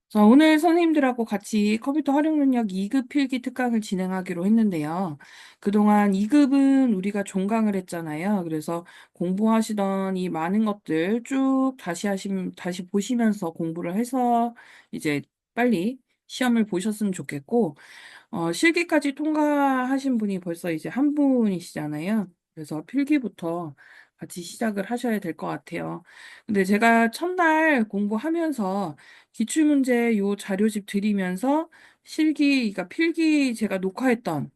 자, 오늘 선생님들하고 같이 컴퓨터 활용 능력 2급 필기 특강을 진행하기로 했는데요. 그동안 2급은 우리가 종강을 했잖아요. 그래서 공부하시던 이 많은 것들 쭉 다시 보시면서 공부를 해서 이제 빨리 시험을 보셨으면 좋겠고, 실기까지 통과하신 분이 벌써 이제 한 분이시잖아요. 그래서 필기부터 같이 시작을 하셔야 될 것 같아요. 근데 제가 첫날 공부하면서 기출문제 요 자료집 드리면서 그러니까 필기 제가 녹화했던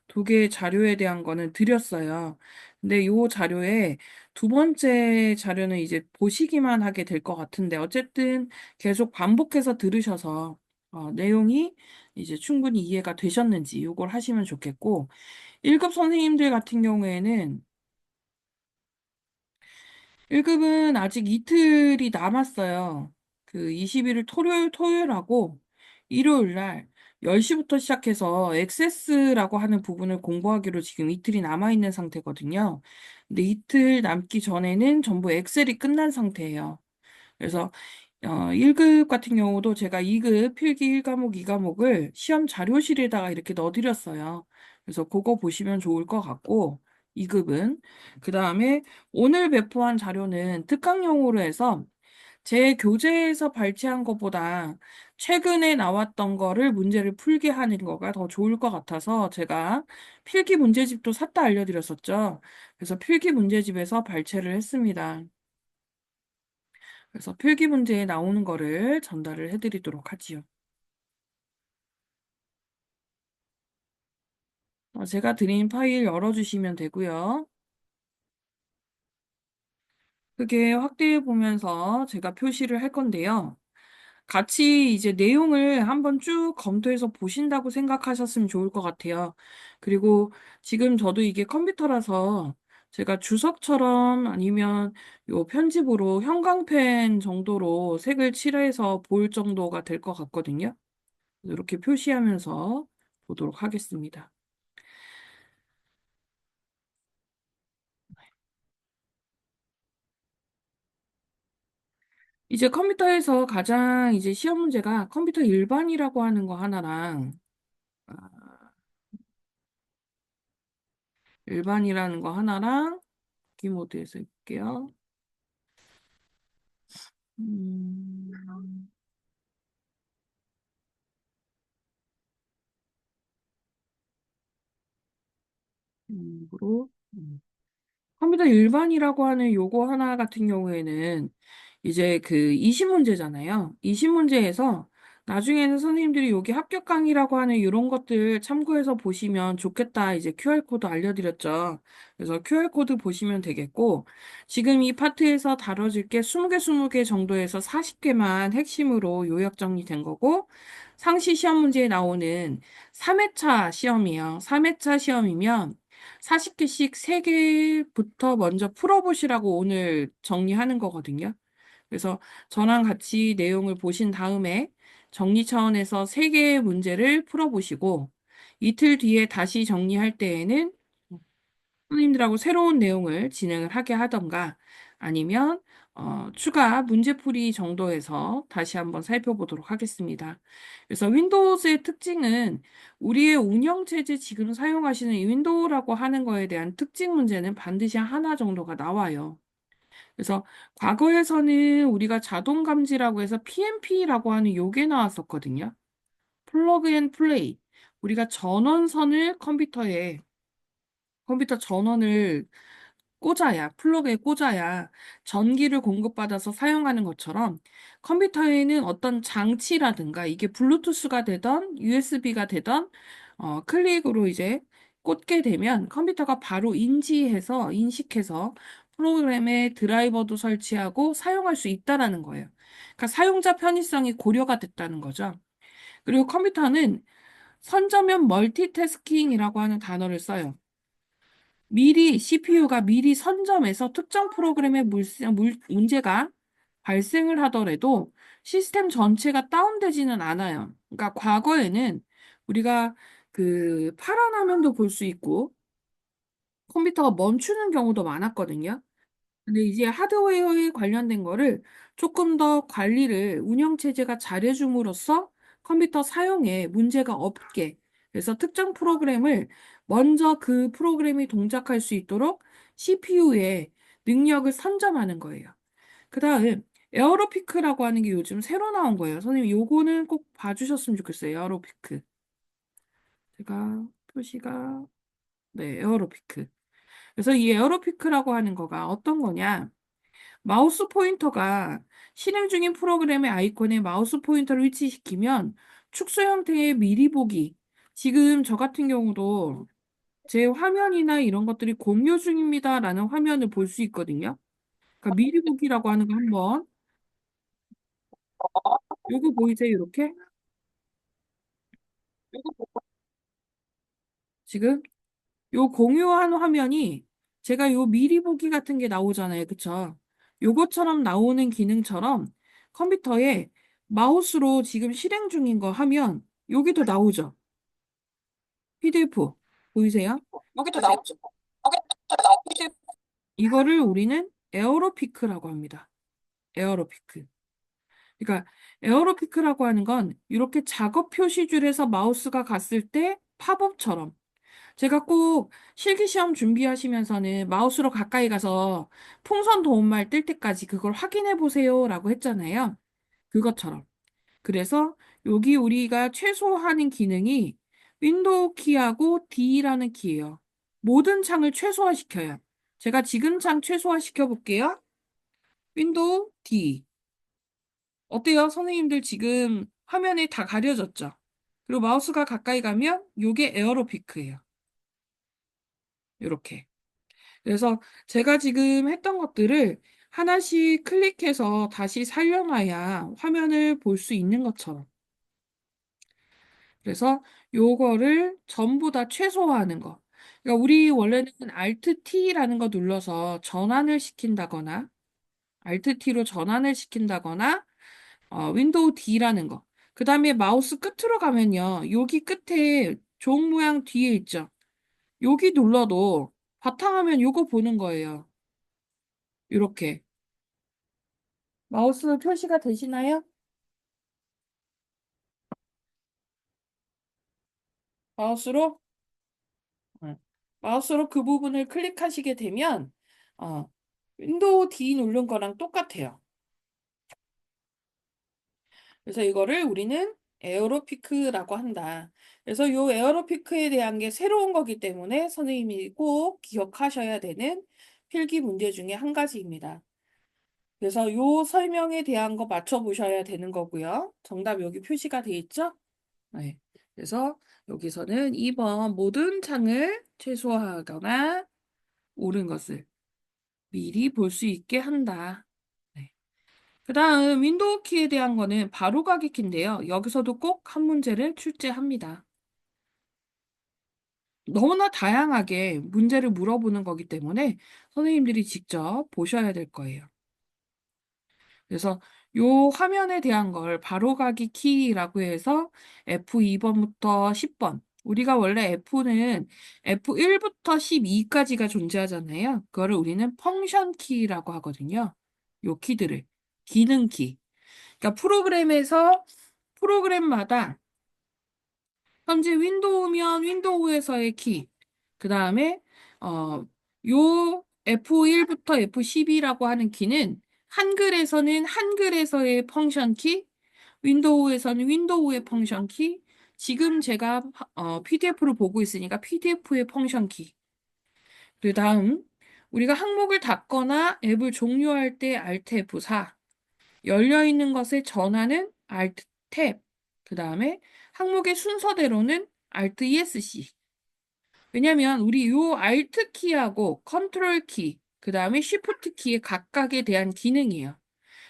두 개의 자료에 대한 거는 드렸어요. 근데 요 자료에 두 번째 자료는 이제 보시기만 하게 될 것 같은데, 어쨌든 계속 반복해서 들으셔서 내용이 이제 충분히 이해가 되셨는지 요걸 하시면 좋겠고, 1급 선생님들 같은 경우에는 1급은 아직 이틀이 남았어요. 그 21일 토요일하고 일요일 날 10시부터 시작해서 액세스라고 하는 부분을 공부하기로 지금 이틀이 남아있는 상태거든요. 근데 이틀 남기 전에는 전부 엑셀이 끝난 상태예요. 그래서 1급 같은 경우도 제가 2급 필기 1과목, 2과목을 시험 자료실에다가 이렇게 넣어드렸어요. 그래서 그거 보시면 좋을 것 같고, 2급은. 그 다음에 오늘 배포한 자료는 특강용으로 해서 제 교재에서 발췌한 것보다 최근에 나왔던 거를 문제를 풀게 하는 거가 더 좋을 것 같아서 제가 필기 문제집도 샀다 알려드렸었죠. 그래서 필기 문제집에서 발췌를 했습니다. 그래서 필기 문제에 나오는 거를 전달을 해드리도록 하지요. 제가 드린 파일 열어주시면 되고요. 그게 확대해 보면서 제가 표시를 할 건데요. 같이 이제 내용을 한번 쭉 검토해서 보신다고 생각하셨으면 좋을 것 같아요. 그리고 지금 저도 이게 컴퓨터라서 제가 주석처럼 아니면 요 편집으로 형광펜 정도로 색을 칠해서 볼 정도가 될 것 같거든요. 이렇게 표시하면서 보도록 하겠습니다. 이제 컴퓨터에서 가장 이제 시험 문제가 컴퓨터 일반이라고 하는 거 하나랑 아, 일반이라는 거 하나랑 키모드에서 볼게요. 음, 으로 컴퓨터 일반이라고 하는 요거 하나 같은 경우에는 이제 그 20문제잖아요. 20문제에서 나중에는 선생님들이 여기 합격 강의라고 하는 이런 것들 참고해서 보시면 좋겠다. 이제 QR코드 알려드렸죠. 그래서 QR코드 보시면 되겠고, 지금 이 파트에서 다뤄질 게 20개, 20개 정도에서 40개만 핵심으로 요약 정리된 거고, 상시 시험 문제에 나오는 3회차 시험이에요. 3회차 시험이면 40개씩 3개부터 먼저 풀어보시라고 오늘 정리하는 거거든요. 그래서 저랑 같이 내용을 보신 다음에 정리 차원에서 3개의 문제를 풀어보시고 이틀 뒤에 다시 정리할 때에는 선생님들하고 새로운 내용을 진행을 하게 하던가 아니면 추가 문제풀이 정도에서 다시 한번 살펴보도록 하겠습니다. 그래서 윈도우즈의 특징은 우리의 운영체제 지금 사용하시는 이 윈도우라고 하는 거에 대한 특징 문제는 반드시 하나 정도가 나와요. 그래서 과거에서는 우리가 자동 감지라고 해서 PMP라고 하는 요게 나왔었거든요. 플러그 앤 플레이. 우리가 전원선을 컴퓨터 전원을 플러그에 꽂아야 전기를 공급받아서 사용하는 것처럼 컴퓨터에는 어떤 장치라든가 이게 블루투스가 되던 USB가 되던 클릭으로 이제 꽂게 되면 컴퓨터가 바로 인식해서 프로그램에 드라이버도 설치하고 사용할 수 있다라는 거예요. 그러니까 사용자 편의성이 고려가 됐다는 거죠. 그리고 컴퓨터는 선저면 멀티태스킹이라고 하는 단어를 써요. CPU가 미리 선점해서 특정 프로그램의 문제가 발생을 하더라도 시스템 전체가 다운되지는 않아요. 그러니까 과거에는 우리가 그 파란 화면도 볼 수 있고 컴퓨터가 멈추는 경우도 많았거든요. 근데 이제 하드웨어에 관련된 거를 조금 더 관리를 운영체제가 잘해줌으로써 컴퓨터 사용에 문제가 없게, 그래서 특정 프로그램을 먼저 그 프로그램이 동작할 수 있도록 CPU에 능력을 선점하는 거예요. 그 다음, 에어로피크라고 하는 게 요즘 새로 나온 거예요. 선생님, 요거는 꼭 봐주셨으면 좋겠어요. 에어로피크. 제가 표시가, 네, 에어로피크. 그래서 이 에어로피크라고 하는 거가 어떤 거냐? 마우스 포인터가 실행 중인 프로그램의 아이콘에 마우스 포인터를 위치시키면 축소 형태의 미리 보기. 지금 저 같은 경우도 제 화면이나 이런 것들이 공유 중입니다라는 화면을 볼 수 있거든요. 그러니까 미리 보기라고 하는 거 한번. 요거 보이세요? 이렇게? 지금 요 공유한 화면이 제가 요 미리 보기 같은 게 나오잖아요. 그쵸? 요것처럼 나오는 기능처럼 컴퓨터에 마우스로 지금 실행 중인 거 하면 여기도 나오죠. PDF 보이세요? 여기도 보세요. 나오죠. 여기도 나오죠. 이거를 우리는 에어로피크라고 합니다. 에어로피크. 그러니까 에어로피크라고 하는 건 이렇게 작업 표시줄에서 마우스가 갔을 때 팝업처럼 제가 꼭 실기시험 준비하시면서는 마우스로 가까이 가서 풍선 도움말 뜰 때까지 그걸 확인해 보세요라고 했잖아요. 그것처럼. 그래서 여기 우리가 최소화하는 기능이 윈도우 키하고 D라는 키예요. 모든 창을 최소화시켜요. 제가 지금 창 최소화시켜 볼게요. 윈도우 D. 어때요? 선생님들 지금 화면이 다 가려졌죠? 그리고 마우스가 가까이 가면 이게 에어로피크예요. 이렇게. 그래서 제가 지금 했던 것들을 하나씩 클릭해서 다시 살려놔야 화면을 볼 수 있는 것처럼. 그래서 요거를 전부 다 최소화하는 거. 그러니까 우리 원래는 Alt T라는 거 눌러서 전환을 시킨다거나, Alt T로 전환을 시킨다거나, 윈도우 D라는 거. 그 다음에 마우스 끝으로 가면요. 여기 끝에 종 모양 뒤에 있죠. 여기 눌러도 바탕화면 요거 보는 거예요. 이렇게. 마우스 표시가 되시나요? 마우스로? 네. 마우스로 그 부분을 클릭하시게 되면, 어, 윈도우 D 누른 거랑 똑같아요. 그래서 이거를 우리는 에어로피크라고 한다. 그래서 이 에어로피크에 대한 게 새로운 거기 때문에 선생님이 꼭 기억하셔야 되는 필기 문제 중에 한 가지입니다. 그래서 이 설명에 대한 거 맞춰보셔야 되는 거고요. 정답 여기 표시가 돼 있죠? 네. 그래서 여기서는 2번 모든 창을 최소화하거나 옳은 것을 미리 볼 수 있게 한다. 네. 그 다음 윈도우 키에 대한 거는 바로가기 키인데요. 여기서도 꼭 한 문제를 출제합니다. 너무나 다양하게 문제를 물어보는 거기 때문에 선생님들이 직접 보셔야 될 거예요. 그래서 요 화면에 대한 걸 바로가기 키라고 해서 F2번부터 10번. 우리가 원래 F는 F1부터 12까지가 존재하잖아요. 그거를 우리는 펑션 키라고 하거든요. 요 키들을. 기능 키. 그러니까 프로그램마다 현재 윈도우면 윈도우에서의 키. 그 다음에 요 F1부터 F12라고 하는 키는 한글에서는 한글에서의 펑션 키, 윈도우에서는 윈도우의 펑션 키, 지금 제가 PDF를 보고 있으니까 PDF의 펑션 키. 그 다음 우리가 항목을 닫거나 앱을 종료할 때 Alt F4, 열려 있는 것의 전환은 Alt 탭. 그 다음에 항목의 순서대로는 Alt ESC. 왜냐면 우리 요 Alt 키하고 컨트롤 키, 그 다음에 Shift 키의 각각에 대한 기능이에요.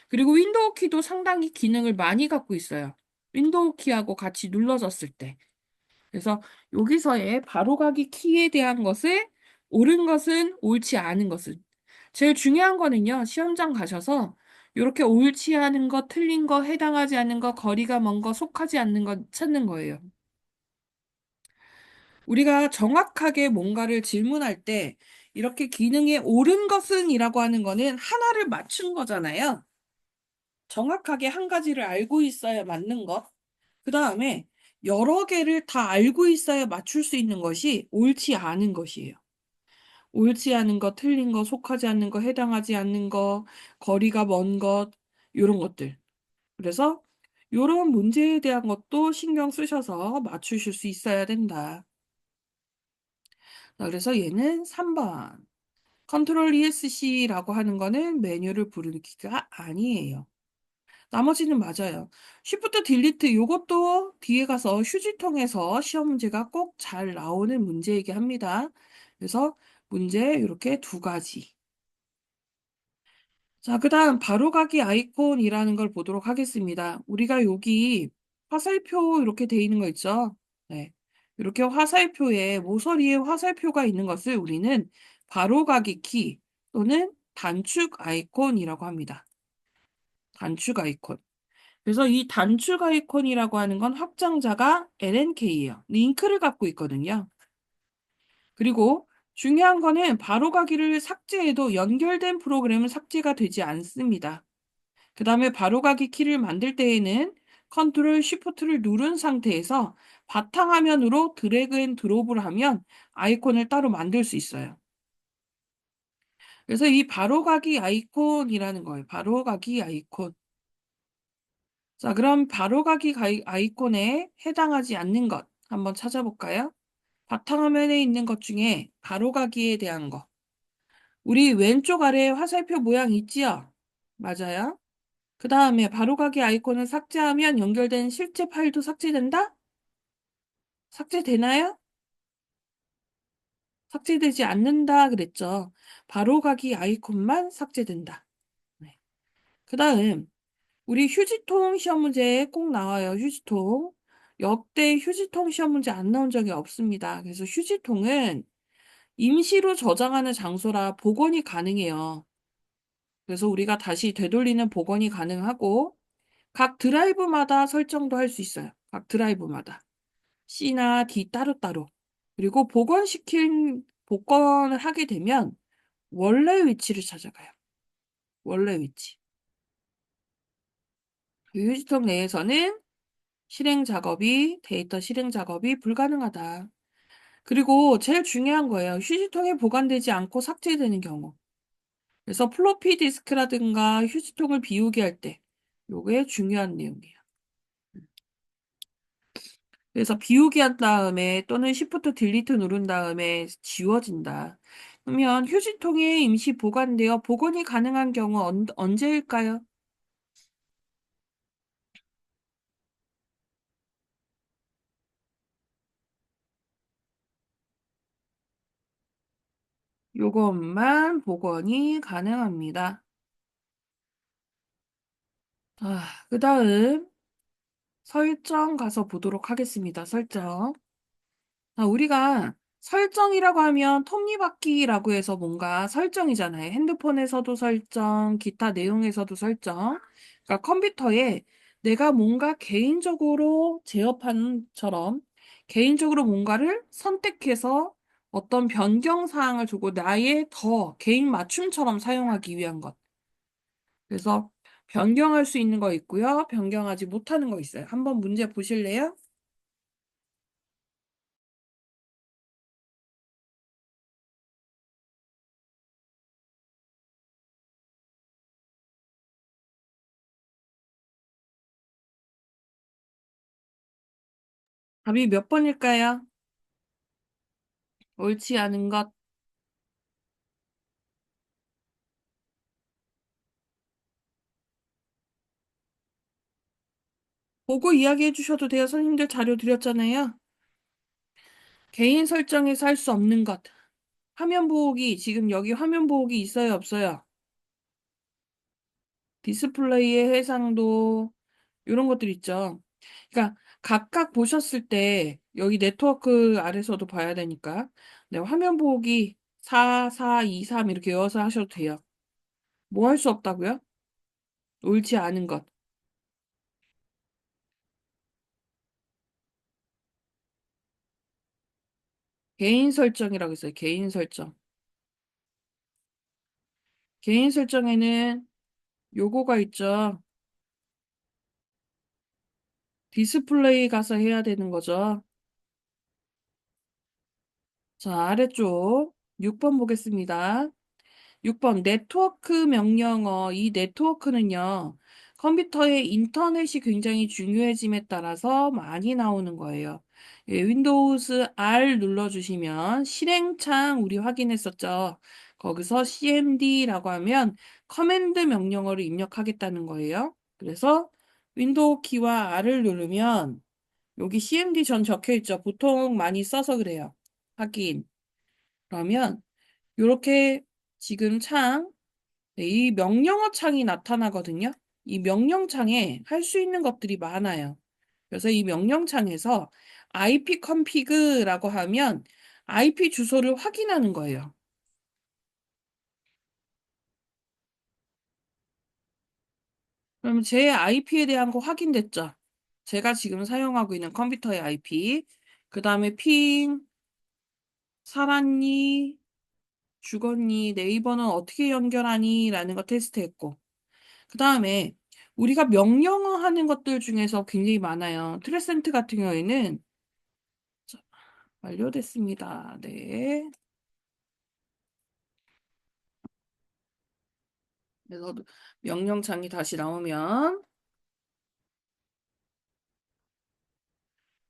그리고 윈도우 키도 상당히 기능을 많이 갖고 있어요. 윈도우 키하고 같이 눌러졌을 때. 그래서 여기서의 바로가기 키에 대한 것을 옳은 것은 옳지 않은 것은 제일 중요한 거는요. 시험장 가셔서 이렇게 옳지 않은 거, 틀린 거, 해당하지 않는 거, 거리가 먼 거, 속하지 않는 거 찾는 거예요. 우리가 정확하게 뭔가를 질문할 때 이렇게 기능에 옳은 것은 이라고 하는 거는 하나를 맞춘 거잖아요. 정확하게 한 가지를 알고 있어야 맞는 것. 그 다음에 여러 개를 다 알고 있어야 맞출 수 있는 것이 옳지 않은 것이에요. 옳지 않은 것, 틀린 것, 속하지 않는 것, 해당하지 않는 것, 거리가 먼 것, 이런 것들. 그래서 이런 문제에 대한 것도 신경 쓰셔서 맞추실 수 있어야 된다. 자, 그래서 얘는 3번. 컨트롤 ESC라고 하는 거는 메뉴를 부르기가 아니에요. 나머지는 맞아요. Shift 딜리트 이것도 뒤에 가서 휴지통에서 시험 문제가 꼭 잘 나오는 문제이게 합니다. 그래서 문제 이렇게 두 가지. 자, 그 다음 바로가기 아이콘이라는 걸 보도록 하겠습니다. 우리가 여기 화살표 이렇게 돼 있는 거 있죠? 네. 이렇게 화살표에 모서리에 화살표가 있는 것을 우리는 바로가기 키 또는 단축 아이콘이라고 합니다. 단축 아이콘. 그래서 이 단축 아이콘이라고 하는 건 확장자가 LNK예요. 링크를 갖고 있거든요. 그리고 중요한 거는 바로가기를 삭제해도 연결된 프로그램은 삭제가 되지 않습니다. 그 다음에 바로가기 키를 만들 때에는 컨트롤 쉬프트를 누른 상태에서 바탕화면으로 드래그 앤 드롭을 하면 아이콘을 따로 만들 수 있어요. 그래서 이 바로가기 아이콘이라는 거예요. 바로가기 아이콘. 자, 그럼 바로가기 아이콘에 해당하지 않는 것 한번 찾아볼까요? 바탕화면에 있는 것 중에 바로가기에 대한 거. 우리 왼쪽 아래에 화살표 모양 있지요? 맞아요. 그 다음에 바로가기 아이콘을 삭제하면 연결된 실제 파일도 삭제된다? 삭제되나요? 삭제되지 않는다 그랬죠. 바로가기 아이콘만 삭제된다. 네. 그 다음 우리 휴지통 시험 문제에 꼭 나와요. 휴지통. 역대 휴지통 시험 문제 안 나온 적이 없습니다. 그래서 휴지통은 임시로 저장하는 장소라 복원이 가능해요. 그래서 우리가 다시 되돌리는 복원이 가능하고 각 드라이브마다 설정도 할 수 있어요. 각 드라이브마다. C나 D 따로따로. 그리고 복원을 하게 되면 원래 위치를 찾아가요. 원래 위치. 그 휴지통 내에서는 데이터 실행 작업이 불가능하다. 그리고 제일 중요한 거예요. 휴지통에 보관되지 않고 삭제되는 경우. 그래서 플로피 디스크라든가 휴지통을 비우게 할 때, 요게 중요한 내용이에요. 그래서 비우기 한 다음에 또는 Shift 딜리트 누른 다음에 지워진다. 그러면 휴지통에 임시 보관되어 복원이 가능한 경우 언제일까요? 요것만 복원이 가능합니다. 그 다음 설정 가서 보도록 하겠습니다. 설정. 우리가 설정이라고 하면 톱니바퀴라고 해서 뭔가 설정이잖아요. 핸드폰에서도 설정, 기타 내용에서도 설정. 그러니까 컴퓨터에 내가 뭔가 개인적으로 제어판처럼 개인적으로 뭔가를 선택해서 어떤 변경 사항을 주고 나의 더 개인 맞춤처럼 사용하기 위한 것. 그래서 변경할 수 있는 거 있고요. 변경하지 못하는 거 있어요. 한번 문제 보실래요? 답이 몇 번일까요? 옳지 않은 것. 보고 이야기해 주셔도 돼요. 선생님들 자료 드렸잖아요. 개인 설정에서 할 수 없는 것. 화면 보호기, 지금 여기 화면 보호기 있어요, 없어요? 디스플레이의 해상도, 이런 것들 있죠. 그러니까 각각 보셨을 때 여기 네트워크 아래서도 봐야 되니까 네, 화면 보호기 4, 4, 2, 3 이렇게 외워서 하셔도 돼요. 뭐 할 수 없다고요? 옳지 않은 것. 개인 설정이라고 했어요. 개인 설정. 개인 설정에는 요거가 있죠. 디스플레이 가서 해야 되는 거죠. 자, 아래쪽 6번 보겠습니다. 6번 네트워크 명령어. 이 네트워크는요, 컴퓨터의 인터넷이 굉장히 중요해짐에 따라서 많이 나오는 거예요. 예, 윈도우스 R 눌러주시면 실행창 우리 확인했었죠. 거기서 cmd라고 하면 커맨드 명령어를 입력하겠다는 거예요. 그래서 윈도우 키와 R을 누르면 여기 cmd 전 적혀 있죠. 보통 많이 써서 그래요. 확인. 그러면 이렇게 지금 네, 이 명령어 창이 나타나거든요. 이 명령창에 할 수 있는 것들이 많아요. 그래서 이 명령창에서 IP config라고 하면 IP 주소를 확인하는 거예요. 그러면 제 IP에 대한 거 확인됐죠? 제가 지금 사용하고 있는 컴퓨터의 IP, 그 다음에 핑, 살았니, 죽었니, 네이버는 어떻게 연결하니? 라는 거 테스트했고, 그 다음에 우리가 명령어 하는 것들 중에서 굉장히 많아요. 트레센트 같은 경우에는 자, 완료됐습니다. 네. 그래서 명령창이 다시 나오면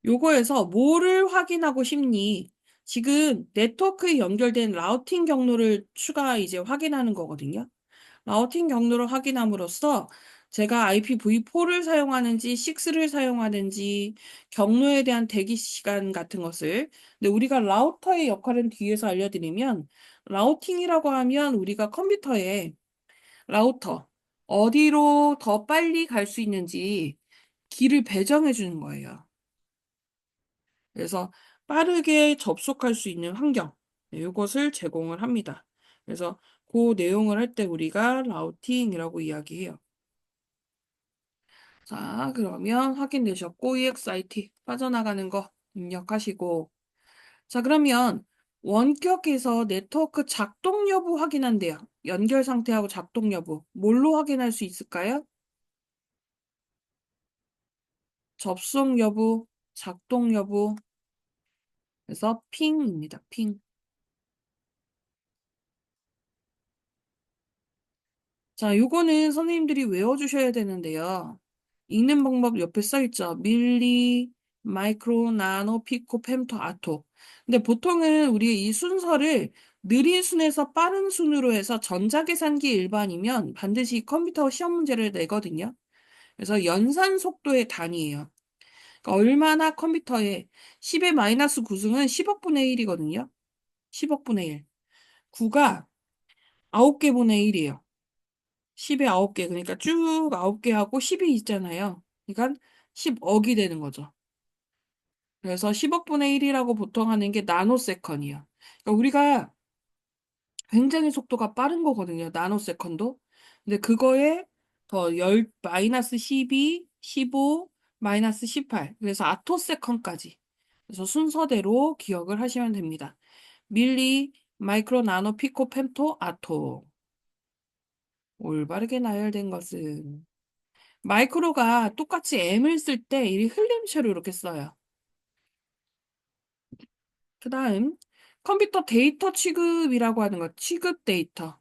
요거에서 뭐를 확인하고 싶니? 지금 네트워크에 연결된 라우팅 경로를 추가 이제 확인하는 거거든요. 라우팅 경로를 확인함으로써 제가 IPv4를 사용하는지 6를 사용하는지 경로에 대한 대기 시간 같은 것을 근데 우리가 라우터의 역할은 뒤에서 알려드리면 라우팅이라고 하면 우리가 컴퓨터에 라우터 어디로 더 빨리 갈 수 있는지 길을 배정해 주는 거예요. 그래서 빠르게 접속할 수 있는 환경 네, 이것을 제공을 합니다. 그래서 그 내용을 할 때 우리가 라우팅이라고 이야기해요. 자, 그러면 확인되셨고 EXIT 빠져나가는 거 입력하시고 자, 그러면 원격에서 네트워크 작동 여부 확인한대요. 연결 상태하고 작동 여부. 뭘로 확인할 수 있을까요? 접속 여부, 작동 여부. 그래서 핑입니다. 핑. 자, 요거는 선생님들이 외워주셔야 되는데요. 읽는 방법 옆에 써있죠. 밀리, 마이크로, 나노, 피코, 펜토, 아토. 근데 보통은 우리 이 순서를 느린 순에서 빠른 순으로 해서 전자계산기 일반이면 반드시 컴퓨터 시험 문제를 내거든요. 그래서 연산 속도의 단위예요. 그러니까 얼마나 컴퓨터에 10의 마이너스 9승은 10억 분의 1이거든요. 10억 분의 1. 9가 9개 분의 1이에요. 10에 9개. 그러니까 쭉 9개 하고 10이 있잖아요. 그러니까 10억이 되는 거죠. 그래서 10억 분의 1이라고 보통 하는 게 나노세컨이에요. 그러니까 우리가 굉장히 속도가 빠른 거거든요. 나노세컨도. 근데 그거에 더 마이너스 12, 15, 마이너스 18. 그래서 아토세컨까지. 그래서 순서대로 기억을 하시면 됩니다. 밀리, 마이크로, 나노, 피코, 펜토, 아토. 올바르게 나열된 것은 마이크로가 똑같이 M을 쓸 때 이 흘림체로 이렇게 써요. 그 다음 컴퓨터 데이터 취급이라고 하는 것, 취급 데이터.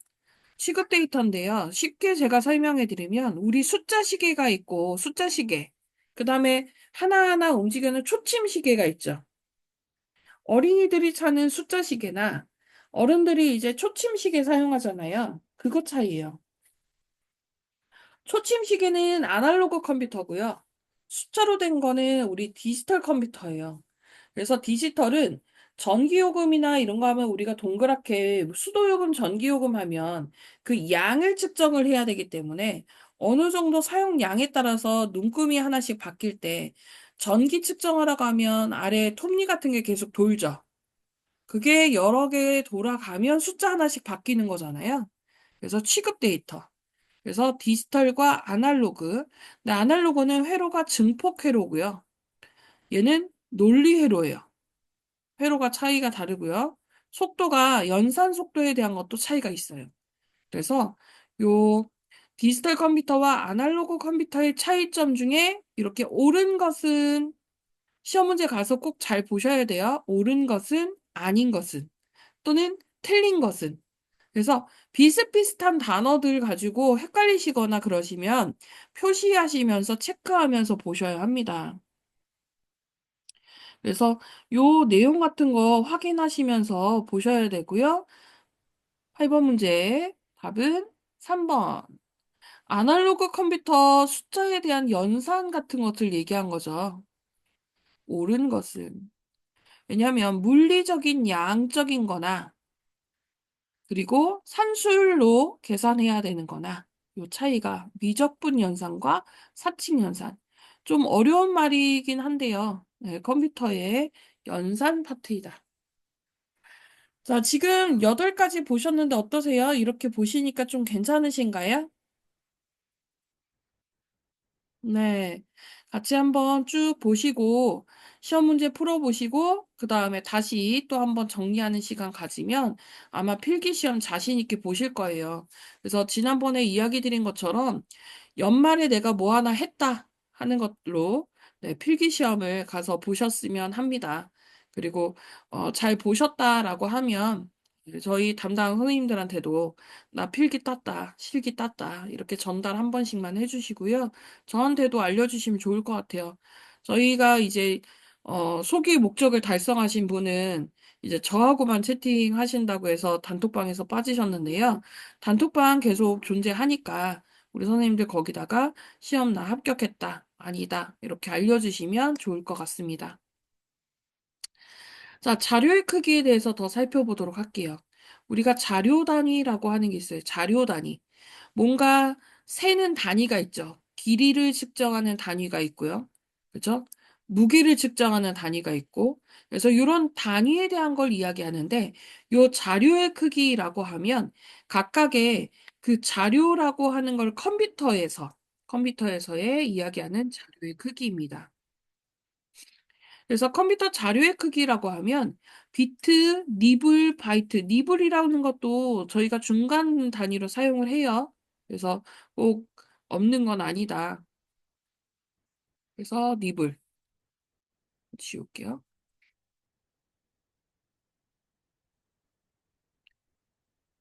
취급 데이터인데요. 쉽게 제가 설명해 드리면 우리 숫자 시계가 있고 숫자 시계. 그 다음에 하나하나 움직이는 초침 시계가 있죠. 어린이들이 차는 숫자 시계나 어른들이 이제 초침 시계 사용하잖아요. 그거 차이예요. 초침 시계는 아날로그 컴퓨터고요. 숫자로 된 거는 우리 디지털 컴퓨터예요. 그래서 디지털은 전기요금이나 이런 거 하면 우리가 동그랗게 수도요금, 전기요금 하면 그 양을 측정을 해야 되기 때문에 어느 정도 사용량에 따라서 눈금이 하나씩 바뀔 때 전기 측정하라고 하면 아래 톱니 같은 게 계속 돌죠. 그게 여러 개 돌아가면 숫자 하나씩 바뀌는 거잖아요. 그래서 취급 데이터. 그래서 디지털과 아날로그. 근데 아날로그는 회로가 증폭 회로고요. 얘는 논리 회로예요. 회로가 차이가 다르고요. 속도가 연산 속도에 대한 것도 차이가 있어요. 그래서 요 디지털 컴퓨터와 아날로그 컴퓨터의 차이점 중에 이렇게 옳은 것은 시험 문제 가서 꼭 잘 보셔야 돼요. 옳은 것은 아닌 것은 또는 틀린 것은. 그래서 비슷비슷한 단어들 가지고 헷갈리시거나 그러시면 표시하시면서 체크하면서 보셔야 합니다. 그래서 요 내용 같은 거 확인하시면서 보셔야 되고요. 8번 문제 답은 3번. 아날로그 컴퓨터 숫자에 대한 연산 같은 것을 얘기한 거죠. 옳은 것은. 왜냐하면 물리적인 양적인 거나 그리고 산술로 계산해야 되는 거나 요 차이가 미적분 연산과 사칙 연산. 좀 어려운 말이긴 한데요. 네, 컴퓨터의 연산 파트이다. 자, 지금 8가지 보셨는데 어떠세요? 이렇게 보시니까 좀 괜찮으신가요? 네. 같이 한번 쭉 보시고, 시험 문제 풀어보시고, 그 다음에 다시 또 한번 정리하는 시간 가지면 아마 필기 시험 자신 있게 보실 거예요. 그래서 지난번에 이야기 드린 것처럼 연말에 내가 뭐 하나 했다 하는 것로 네, 필기 시험을 가서 보셨으면 합니다. 그리고 잘 보셨다라고 하면 저희 담당 선생님들한테도 나 필기 땄다, 실기 땄다 이렇게 전달 한 번씩만 해주시고요. 저한테도 알려주시면 좋을 것 같아요. 저희가 이제 소기 목적을 달성하신 분은 이제 저하고만 채팅하신다고 해서 단톡방에서 빠지셨는데요. 단톡방 계속 존재하니까 우리 선생님들 거기다가 시험 나 합격했다, 아니다 이렇게 알려주시면 좋을 것 같습니다. 자, 자료의 크기에 대해서 더 살펴보도록 할게요. 우리가 자료 단위라고 하는 게 있어요. 자료 단위. 뭔가 세는 단위가 있죠. 길이를 측정하는 단위가 있고요. 그죠? 무게를 측정하는 단위가 있고, 그래서 이런 단위에 대한 걸 이야기하는데, 요 자료의 크기라고 하면 각각의 그 자료라고 하는 걸 컴퓨터에서의 이야기하는 자료의 크기입니다. 그래서 컴퓨터 자료의 크기라고 하면 비트, 니블, 바이트, 니블이라는 것도 저희가 중간 단위로 사용을 해요. 그래서 꼭 없는 건 아니다. 그래서 니블 지울게요.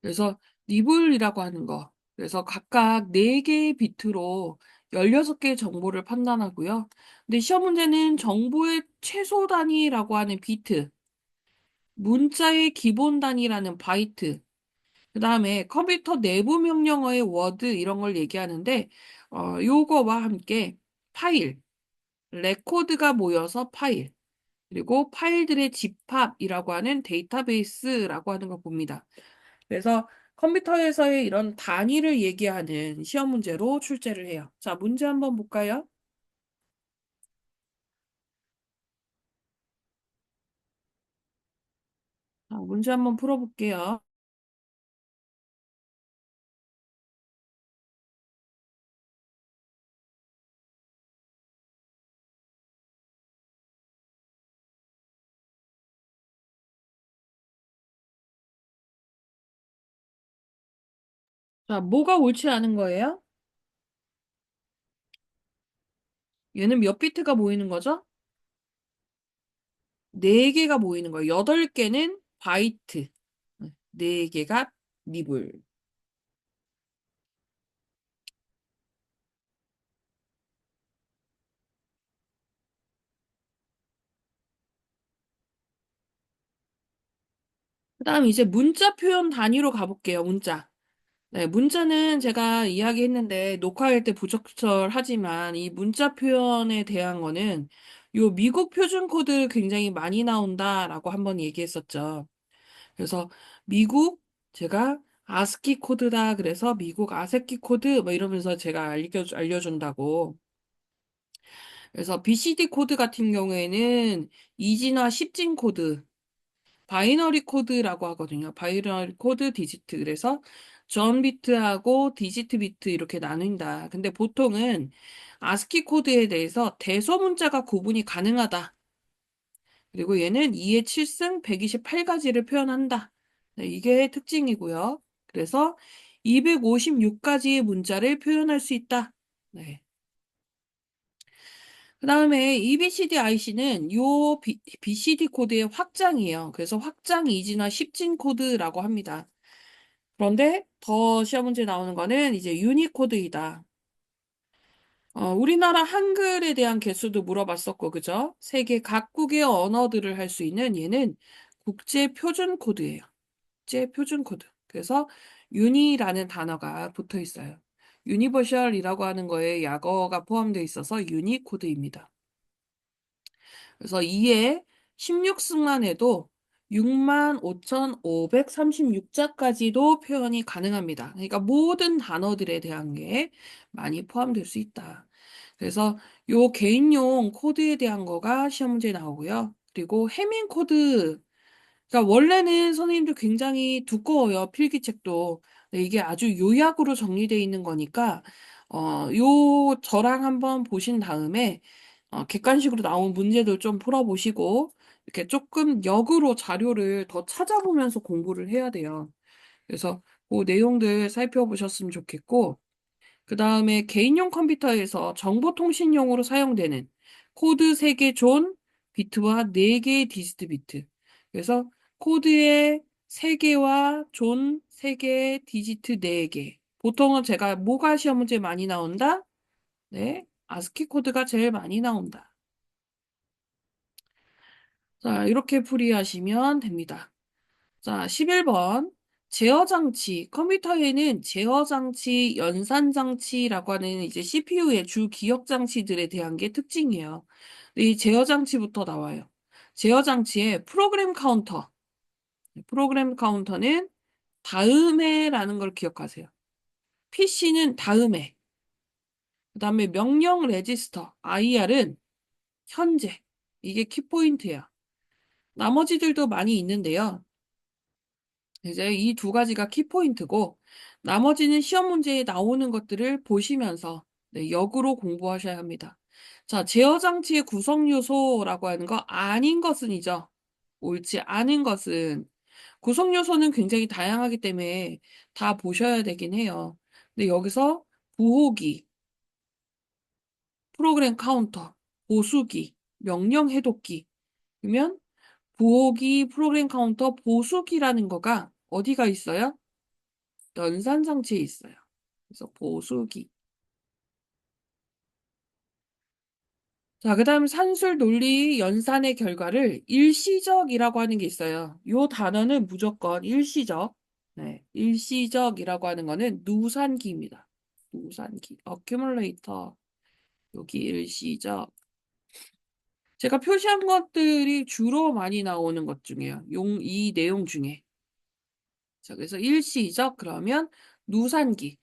그래서 니블이라고 하는 거. 그래서 각각 4개의 비트로 16개의 정보를 판단하고요. 근데 시험 문제는 정보의 최소 단위라고 하는 비트, 문자의 기본 단위라는 바이트, 그 다음에 컴퓨터 내부 명령어의 워드 이런 걸 얘기하는데, 요거와 함께 파일, 레코드가 모여서 파일, 그리고 파일들의 집합이라고 하는 데이터베이스라고 하는 걸 봅니다. 그래서 컴퓨터에서의 이런 단위를 얘기하는 시험 문제로 출제를 해요. 자, 문제 한번 볼까요? 자, 문제 한번 풀어볼게요. 자, 뭐가 옳지 않은 거예요? 얘는 몇 비트가 모이는 거죠? 4개가 모이는 거예요. 8개는 바이트, 4개가 니블. 그다음 이제 문자 표현 단위로 가볼게요. 문자. 네, 문자는 제가 이야기했는데 녹화할 때 부적절하지만 이 문자 표현에 대한 거는 요 미국 표준 코드 굉장히 많이 나온다라고 한번 얘기했었죠. 그래서 미국 제가 아스키 코드다 그래서 미국 아스키 코드 뭐 이러면서 제가 알려준다고. 그래서 BCD 코드 같은 경우에는 이진화 10진 코드 바이너리 코드라고 하거든요. 바이너리 코드 디지트. 그래서 전 비트하고 디지트 비트 이렇게 나눈다. 근데 보통은 아스키 코드에 대해서 대소문자가 구분이 가능하다. 그리고 얘는 2의 7승 128가지를 표현한다. 네, 이게 특징이고요. 그래서 256가지의 문자를 표현할 수 있다. 네. 그 다음에 EBCDIC는 요 BCD 코드의 확장이에요. 그래서 확장 이진화 10진 코드라고 합니다. 그런데 더 시험 문제 나오는 거는 이제 유니코드이다. 우리나라 한글에 대한 개수도 물어봤었고, 그죠? 세계 각국의 언어들을 할 수 있는 얘는 국제 표준 코드예요. 국제 표준 코드. 그래서 유니라는 단어가 붙어 있어요. 유니버셜이라고 하는 거에 약어가 포함되어 있어서 유니코드입니다. 그래서 이에 16승만 해도 65,536자까지도 표현이 가능합니다. 그러니까 모든 단어들에 대한 게 많이 포함될 수 있다. 그래서 요 개인용 코드에 대한 거가 시험 문제에 나오고요. 그리고 해밍 코드, 그러니까 원래는 선생님도 굉장히 두꺼워요. 필기책도. 근데 이게 아주 요약으로 정리되어 있는 거니까 요 저랑 한번 보신 다음에 객관식으로 나온 문제들 좀 풀어보시고 이렇게 조금 역으로 자료를 더 찾아보면서 공부를 해야 돼요. 그래서 그 내용들 살펴보셨으면 좋겠고 그 다음에 개인용 컴퓨터에서 정보통신용으로 사용되는 코드 3개 존, 비트와 4개의 디지트 비트. 그래서 코드의 3개와 존 3개, 디지트 4개. 보통은 제가 뭐가 시험 문제 많이 나온다? 네, 아스키 코드가 제일 많이 나온다. 자, 이렇게 풀이하시면 됩니다. 자, 11번. 제어장치. 컴퓨터에는 제어장치, 연산장치라고 하는 이제 CPU의 주 기억장치들에 대한 게 특징이에요. 이 제어장치부터 나와요. 제어장치의 프로그램 카운터. 프로그램 카운터는 다음에라는 걸 기억하세요. PC는 다음에. 그 다음에 명령 레지스터, IR은 현재. 이게 키포인트야. 나머지들도 많이 있는데요. 이제 이 두 가지가 키포인트고, 나머지는 시험 문제에 나오는 것들을 보시면서 네, 역으로 공부하셔야 합니다. 자, 제어 장치의 구성 요소라고 하는 거 아닌 것은이죠. 옳지 않은 것은 구성 요소는 굉장히 다양하기 때문에 다 보셔야 되긴 해요. 근데 여기서 부호기, 프로그램 카운터, 보수기, 명령 해독기 그러면 부호기, 프로그램 카운터, 보수기라는 거가 어디가 있어요? 연산 장치에 있어요. 그래서 보수기. 자, 그 다음 산술 논리 연산의 결과를 일시적이라고 하는 게 있어요. 요 단어는 무조건 일시적. 네, 일시적이라고 하는 거는 누산기입니다. 누산기. 어큐뮬레이터. 여기 일시적. 제가 표시한 것들이 주로 많이 나오는 것 중에요. 이 내용 중에. 자, 그래서 일시적 그러면 누산기.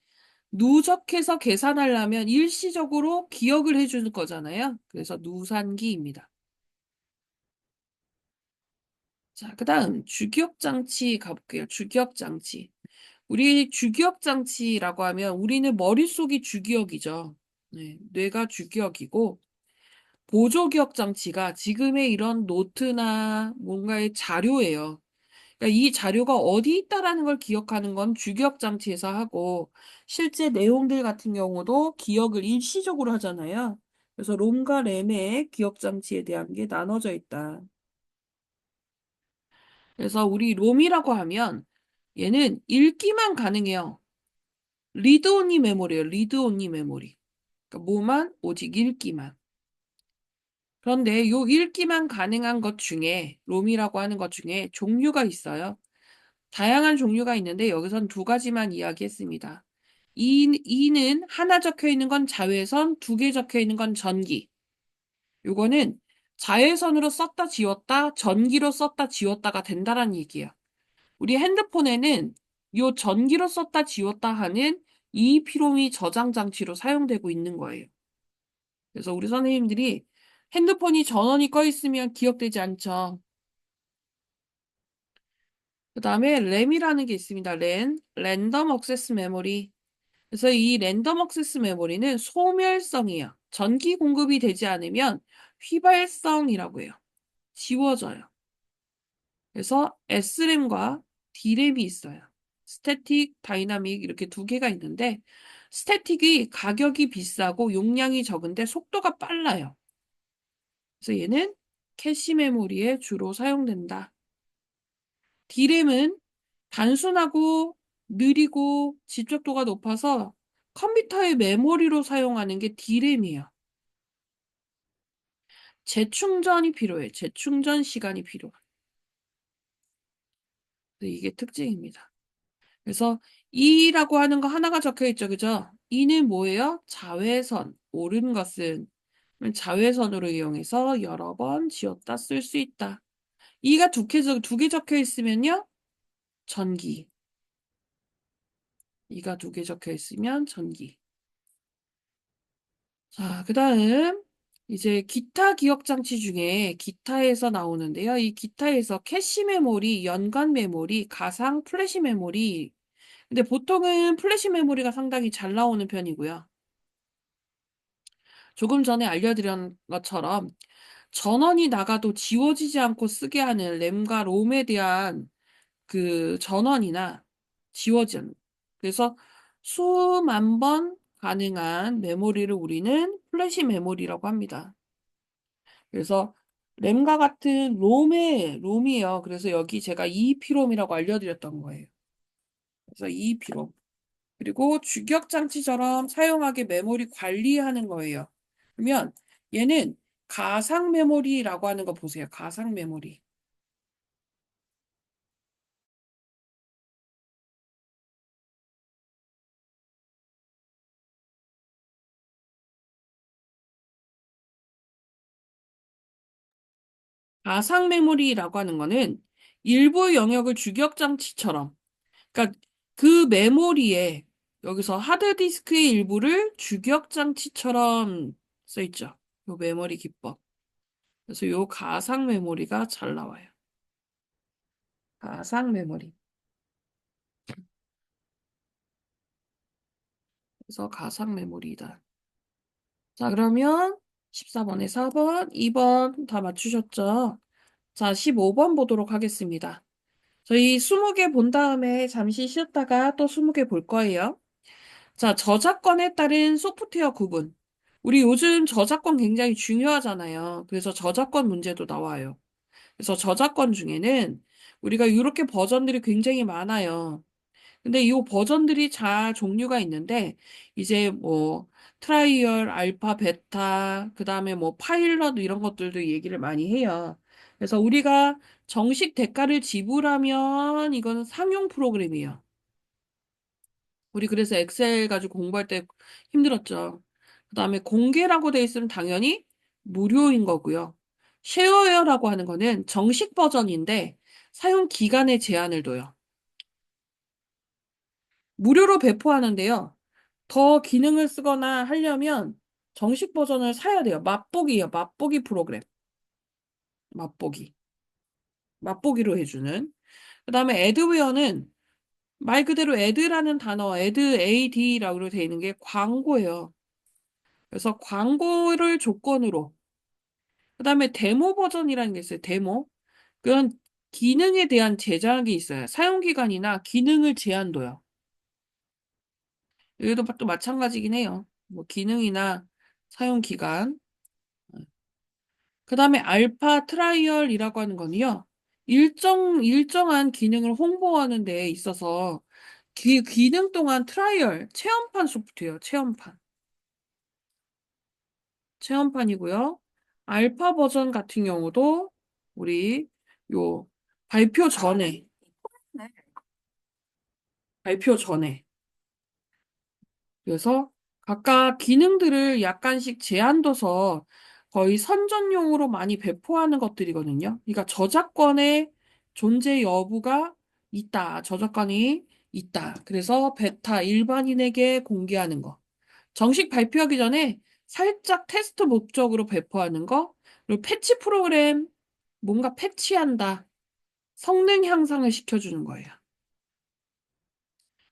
누적해서 계산하려면 일시적으로 기억을 해주는 거잖아요. 그래서 누산기입니다. 자, 그 다음 주기억장치 가볼게요. 주기억장치. 우리 주기억장치라고 하면 우리는 머릿속이 주기억이죠. 네, 뇌가 주기억이고 보조기억장치가 지금의 이런 노트나 뭔가의 자료예요. 그러니까 이 자료가 어디 있다라는 걸 기억하는 건 주기억 장치에서 하고 실제 내용들 같은 경우도 기억을 일시적으로 하잖아요. 그래서 롬과 램의 기억 장치에 대한 게 나눠져 있다. 그래서 우리 롬이라고 하면 얘는 읽기만 가능해요. 리드 온리 메모리예요. 리드 온리 메모리. 그러니까 뭐만 오직 읽기만. 그런데 요 읽기만 가능한 것 중에 롬이라고 하는 것 중에 종류가 있어요. 다양한 종류가 있는데 여기선 두 가지만 이야기했습니다. 이는 하나 적혀 있는 건 자외선, 두 개 적혀 있는 건 전기. 요거는 자외선으로 썼다 지웠다, 전기로 썼다 지웠다가 된다라는 얘기예요. 우리 핸드폰에는 요 전기로 썼다 지웠다 하는 EEPROM이 저장 장치로 사용되고 있는 거예요. 그래서 우리 선생님들이 핸드폰이 전원이 꺼 있으면 기억되지 않죠. 그 다음에 램이라는 게 있습니다. 랜덤 억세스 메모리. 그래서 이 랜덤 억세스 메모리는 소멸성이에요. 전기 공급이 되지 않으면 휘발성이라고 해요. 지워져요. 그래서 S램과 D램이 있어요. 스태틱, 다이나믹 이렇게 두 개가 있는데 스태틱이 가격이 비싸고 용량이 적은데 속도가 빨라요. 그래서 얘는 캐시 메모리에 주로 사용된다. D램은 단순하고 느리고 집적도가 높아서 컴퓨터의 메모리로 사용하는 게 D램이에요. 재충전이 필요해. 재충전 시간이 필요해. 이게 특징입니다. 그래서 E라고 하는 거 하나가 적혀 있죠. 그죠? E는 뭐예요? 자외선. 옳은 것은 자외선으로 이용해서 여러 번 지웠다 쓸 수 있다. E가 두 개 적혀 있으면요. 전기. E가 두 개 적혀 있으면 전기. 자, 그 다음 이제 기타 기억 장치 중에 기타에서 나오는데요. 이 기타에서 캐시 메모리, 연관 메모리, 가상 플래시 메모리. 근데 보통은 플래시 메모리가 상당히 잘 나오는 편이고요. 조금 전에 알려드린 것처럼 전원이 나가도 지워지지 않고 쓰게 하는 램과 롬에 대한 그 전원이나 지워진 그래서 수만 번 가능한 메모리를 우리는 플래시 메모리라고 합니다. 그래서 램과 같은 롬이에요. 그래서 여기 제가 EEPROM이라고 알려드렸던 거예요. 그래서 EEPROM. 그리고 주기억 장치처럼 사용하게 메모리 관리하는 거예요. 그러면 얘는 가상 메모리라고 하는 거 보세요. 가상 메모리. 가상 메모리라고 하는 거는 일부 영역을 주기억 장치처럼 그러니까 그 메모리에 여기서 하드디스크의 일부를 주기억 장치처럼 써 있죠. 요 메모리 기법. 그래서 요 가상 메모리가 잘 나와요. 가상 메모리. 그래서 가상 메모리다. 자, 그러면 14번에 4번, 2번 다 맞추셨죠? 자, 15번 보도록 하겠습니다. 저희 20개 본 다음에 잠시 쉬었다가 또 20개 볼 거예요. 자, 저작권에 따른 소프트웨어 구분. 우리 요즘 저작권 굉장히 중요하잖아요. 그래서 저작권 문제도 나와요. 그래서 저작권 중에는 우리가 이렇게 버전들이 굉장히 많아요. 근데 이 버전들이 잘 종류가 있는데 이제 뭐 트라이얼, 알파, 베타, 그다음에 뭐 파일럿 이런 것들도 얘기를 많이 해요. 그래서 우리가 정식 대가를 지불하면 이거는 상용 프로그램이에요. 우리 그래서 엑셀 가지고 공부할 때 힘들었죠. 그다음에 공개라고 돼 있으면 당연히 무료인 거고요. 쉐어웨어라고 하는 거는 정식 버전인데 사용 기간에 제한을 둬요. 무료로 배포하는데요. 더 기능을 쓰거나 하려면 정식 버전을 사야 돼요. 맛보기예요. 맛보기 프로그램. 맛보기. 맛보기로 해주는. 그 다음에 애드웨어는 말 그대로 애드라는 단어, AD라고 되어 있는 게 광고예요. 그래서 광고를 조건으로. 그 다음에 데모 버전이라는 게 있어요. 데모. 그런 기능에 대한 제약이 있어요. 사용기간이나 기능을 제한둬요. 여기도 또 마찬가지긴 해요. 뭐 기능이나 사용기간. 그 다음에 알파 트라이얼이라고 하는 건요. 일정한 기능을 홍보하는 데 있어서 기능 동안 트라이얼, 체험판 소프트웨어, 체험판. 체험판이고요. 알파 버전 같은 경우도 우리 요 발표 전에, 발표 전에. 그래서 각각 기능들을 약간씩 제한둬서 거의 선전용으로 많이 배포하는 것들이거든요. 그러니까 저작권의 존재 여부가 있다. 저작권이 있다. 그래서 베타 일반인에게 공개하는 거. 정식 발표하기 전에 살짝 테스트 목적으로 배포하는 거. 그리고 패치 프로그램 뭔가 패치한다. 성능 향상을 시켜주는 거예요.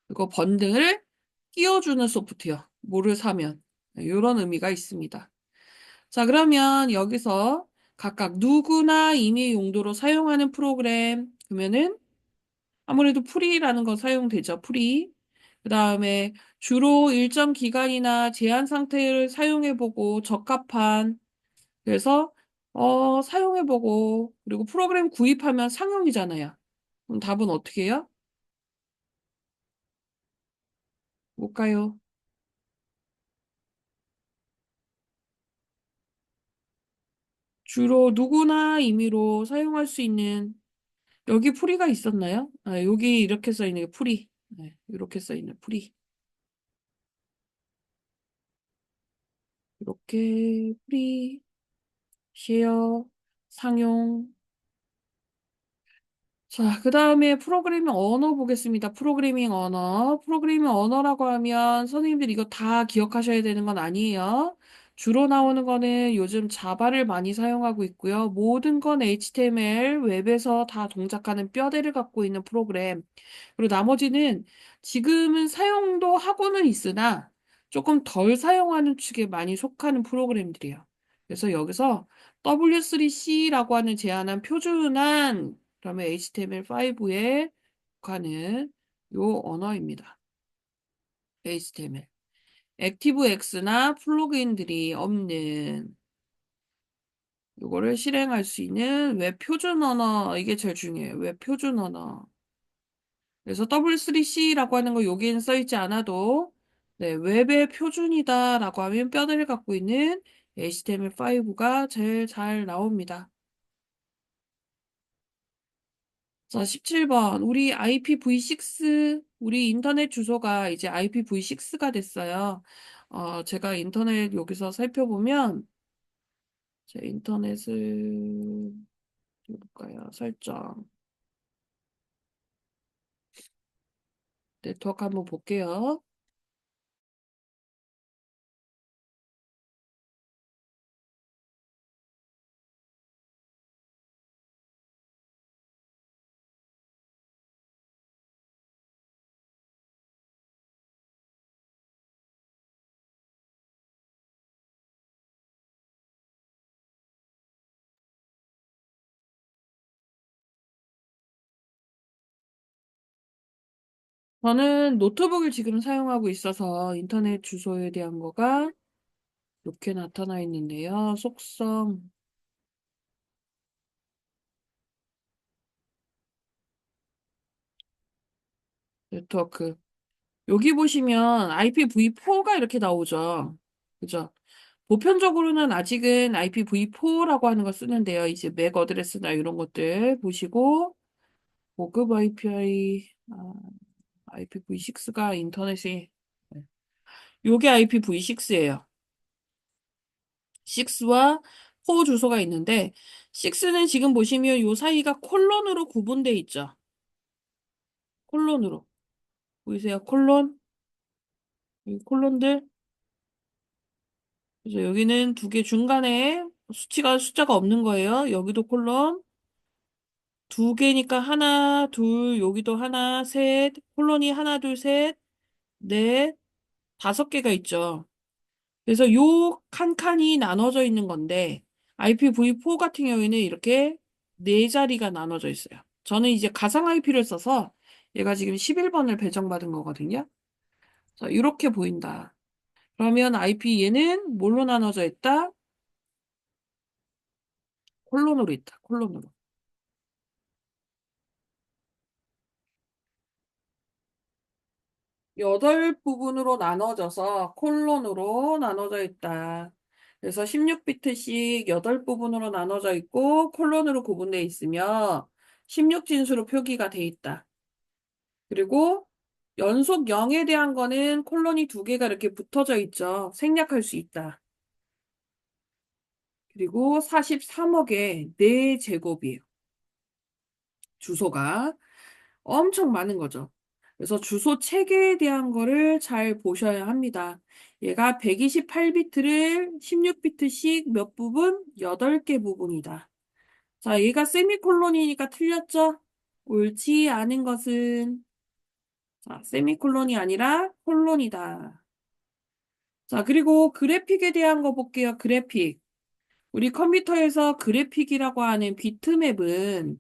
그리고 번들을 끼워주는 소프트웨어. 뭐를 사면. 이런 의미가 있습니다. 자, 그러면 여기서 각각 누구나 임의 용도로 사용하는 프로그램 그러면은 아무래도 프리라는 거 사용되죠. 프리. 그 다음에 주로 일정 기간이나 제한 상태를 사용해보고 적합한 그래서 사용해보고 그리고 프로그램 구입하면 상용이잖아요. 그럼 답은 어떻게 해요? 뭘까요? 주로 누구나 임의로 사용할 수 있는 여기 프리가 있었나요? 아, 여기 이렇게 써 있는 게 프리. 네, 이렇게 써 있는 프리. 이렇게 프리, 쉐어, 상용. 자, 그 다음에 프로그래밍 언어 보겠습니다. 프로그래밍 언어. 프로그래밍 언어라고 하면 선생님들 이거 다 기억하셔야 되는 건 아니에요. 주로 나오는 거는 요즘 자바를 많이 사용하고 있고요. 모든 건 HTML, 웹에서 다 동작하는 뼈대를 갖고 있는 프로그램. 그리고 나머지는 지금은 사용도 하고는 있으나 조금 덜 사용하는 축에 많이 속하는 프로그램들이에요. 그래서 여기서 W3C라고 하는 제한한 표준한 그러면 HTML5에 속하는 요 언어입니다. HTML. 액티브엑스나 플러그인들이 없는 요거를 실행할 수 있는 웹 표준 언어 이게 제일 중요해요. 웹 표준 언어. 그래서 W3C라고 하는 거 여기에는 써있지 않아도 네, 웹의 표준이다라고 하면 뼈대를 갖고 있는 HTML5가 제일 잘 나옵니다. 자, 17번. 우리 IPv6, 우리 인터넷 주소가 이제 IPv6가 됐어요. 제가 인터넷 여기서 살펴보면, 제 인터넷을, 볼까요? 설정. 네트워크 한번 볼게요. 저는 노트북을 지금 사용하고 있어서 인터넷 주소에 대한 거가 이렇게 나타나 있는데요. 속성, 네트워크. 여기 보시면 IPv4가 이렇게 나오죠. 그죠? 보편적으로는 아직은 IPv4라고 하는 거 쓰는데요. 이제 맥 어드레스나 이런 것들 보시고 고급 IPv6가 인터넷이 요게 IPv6예요. 6와 4 주소가 있는데 6는 지금 보시면 요 사이가 콜론으로 구분돼 있죠. 콜론으로. 보이세요? 콜론. 이 콜론들. 그래서 여기는 두 개 중간에 숫자가 없는 거예요. 여기도 콜론. 두 개니까 하나, 둘, 여기도 하나, 셋, 콜론이 하나, 둘, 셋, 넷, 다섯 개가 있죠. 그래서 요 칸칸이 나눠져 있는 건데, IPv4 같은 경우에는 이렇게 네 자리가 나눠져 있어요. 저는 이제 가상 IP를 써서 얘가 지금 11번을 배정받은 거거든요. 그래서 이렇게 보인다. 그러면 IP 얘는 뭘로 나눠져 있다? 콜론으로 있다. 콜론으로. 여덟 부분으로 나눠져서 콜론으로 나눠져 있다. 그래서 16비트씩 8부분으로 나눠져 있고 콜론으로 구분되어 있으며 16진수로 표기가 돼 있다. 그리고 연속 0에 대한 거는 콜론이 두 개가 이렇게 붙어져 있죠. 생략할 수 있다. 그리고 43억의 4제곱이에요. 주소가. 엄청 많은 거죠. 그래서 주소 체계에 대한 거를 잘 보셔야 합니다. 얘가 128비트를 16비트씩 몇 부분? 8개 부분이다. 자, 얘가 세미콜론이니까 틀렸죠? 옳지 않은 것은 자, 세미콜론이 아니라 콜론이다. 자, 그리고 그래픽에 대한 거 볼게요. 그래픽. 우리 컴퓨터에서 그래픽이라고 하는 비트맵은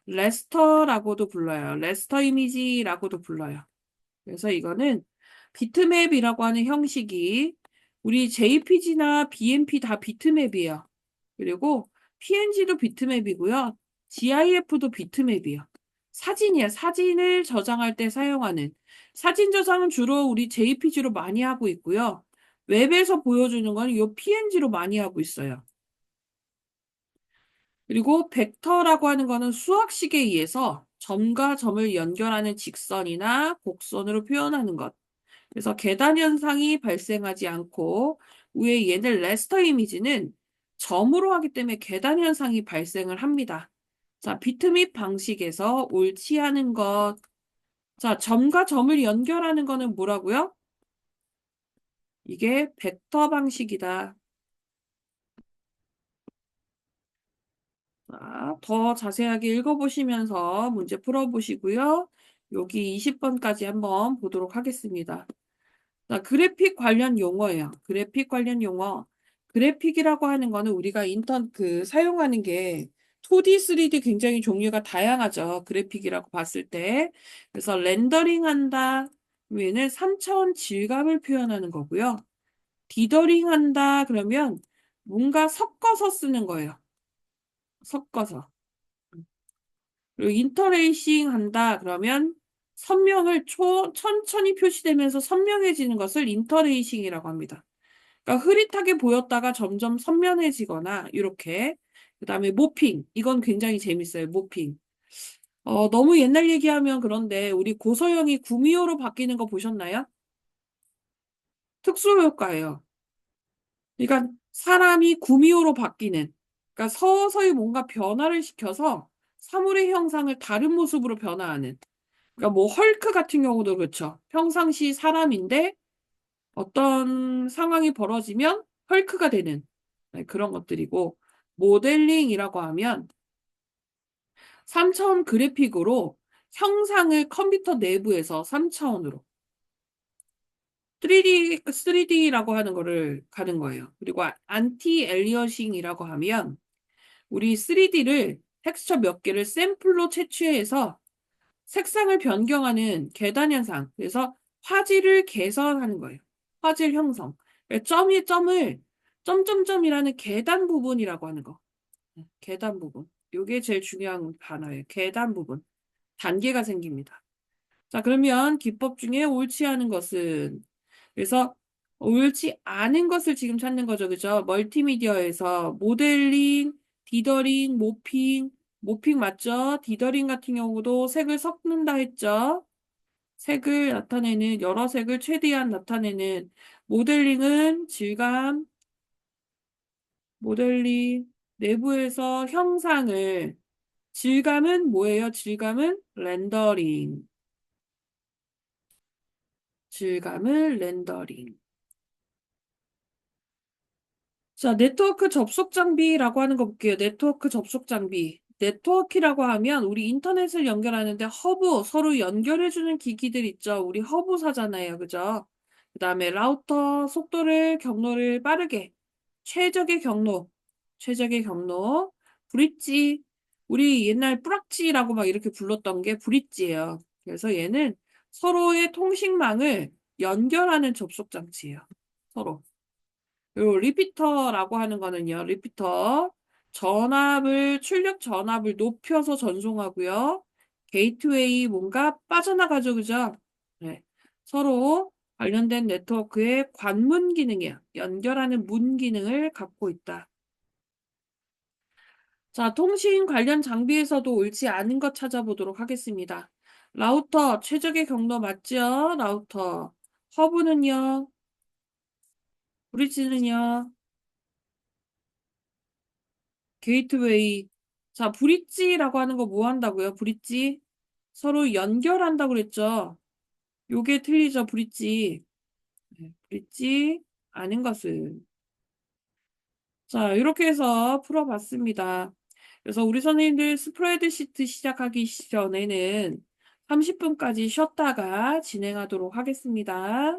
레스터라고도 불러요. 레스터 이미지라고도 불러요. 그래서 이거는 비트맵이라고 하는 형식이 우리 JPG나 BMP 다 비트맵이에요. 그리고 PNG도 비트맵이고요. GIF도 비트맵이에요. 사진이야. 사진을 저장할 때 사용하는. 사진 저장은 주로 우리 JPG로 많이 하고 있고요. 웹에서 보여주는 건 이 PNG로 많이 하고 있어요. 그리고 벡터라고 하는 거는 수학식에 의해서 점과 점을 연결하는 직선이나 곡선으로 표현하는 것. 그래서 계단 현상이 발생하지 않고 위에 얘들 레스터 이미지는 점으로 하기 때문에 계단 현상이 발생을 합니다. 자, 비트맵 방식에서 옳지 않은 것. 자, 점과 점을 연결하는 거는 뭐라고요? 이게 벡터 방식이다. 자, 더 자세하게 읽어보시면서 문제 풀어보시고요. 여기 20번까지 한번 보도록 하겠습니다. 자, 그래픽 관련 용어예요. 그래픽 관련 용어. 그래픽이라고 하는 거는 우리가 사용하는 게 2D, 3D 굉장히 종류가 다양하죠. 그래픽이라고 봤을 때. 그래서 렌더링 한다. 외에는 3차원 질감을 표현하는 거고요. 디더링 한다. 그러면 뭔가 섞어서 쓰는 거예요. 섞어서. 그리고 인터레이싱 한다. 그러면 선명을 천천히 표시되면서 선명해지는 것을 인터레이싱이라고 합니다. 그러니까 흐릿하게 보였다가 점점 선명해지거나 이렇게. 그다음에 모핑. 이건 굉장히 재밌어요. 모핑. 너무 옛날 얘기하면 그런데 우리 고서영이 구미호로 바뀌는 거 보셨나요? 특수효과예요. 그러니까 사람이 구미호로 바뀌는. 그러니까 서서히 뭔가 변화를 시켜서 사물의 형상을 다른 모습으로 변화하는. 그러니까 뭐 헐크 같은 경우도 그렇죠. 평상시 사람인데 어떤 상황이 벌어지면 헐크가 되는 네, 그런 것들이고 모델링이라고 하면 3차원 그래픽으로 형상을 컴퓨터 내부에서 3차원으로 3D라고 하는 거를 가는 거예요. 그리고 안티 엘리어싱이라고 하면 우리 3D를 텍스처 몇 개를 샘플로 채취해서 색상을 변경하는 계단 현상. 그래서 화질을 개선하는 거예요. 화질 형성. 점을 점점점이라는 계단 부분이라고 하는 거. 계단 부분. 이게 제일 중요한 단어예요. 계단 부분. 단계가 생깁니다. 자, 그러면 기법 중에 옳지 않은 것은 그래서 옳지 않은 것을 지금 찾는 거죠. 그죠? 멀티미디어에서 모델링, 디더링, 모핑 맞죠? 디더링 같은 경우도 색을 섞는다 했죠? 색을 나타내는, 여러 색을 최대한 나타내는 모델링은 질감, 모델링, 내부에서 형상을, 질감은 뭐예요? 질감은 렌더링. 질감을 렌더링. 자, 네트워크 접속 장비라고 하는 거 볼게요. 네트워크 접속 장비. 네트워크라고 하면 우리 인터넷을 연결하는데 허브, 서로 연결해주는 기기들 있죠. 우리 허브사잖아요. 그죠? 그 다음에 라우터, 경로를 빠르게. 최적의 경로, 최적의 경로. 브릿지. 우리 옛날 뿌락지라고 막 이렇게 불렀던 게 브릿지예요. 그래서 얘는 서로의 통신망을 연결하는 접속 장치예요. 서로. 그리고 리피터라고 하는 거는요. 리피터. 출력 전압을 높여서 전송하고요. 게이트웨이 뭔가 빠져나가죠. 그죠? 네. 서로 관련된 네트워크의 관문 기능이야. 연결하는 문 기능을 갖고 있다. 자, 통신 관련 장비에서도 옳지 않은 것 찾아보도록 하겠습니다. 라우터, 최적의 경로 맞죠? 라우터. 허브는요? 브릿지는요? 게이트웨이. 자, 브릿지라고 하는 거 뭐 한다고요? 브릿지? 서로 연결한다고 그랬죠? 요게 틀리죠, 브릿지. 네, 브릿지 아닌 것은. 자, 이렇게 해서 풀어봤습니다. 그래서 우리 선생님들 스프레드시트 시작하기 전에는 30분까지 쉬었다가 진행하도록 하겠습니다.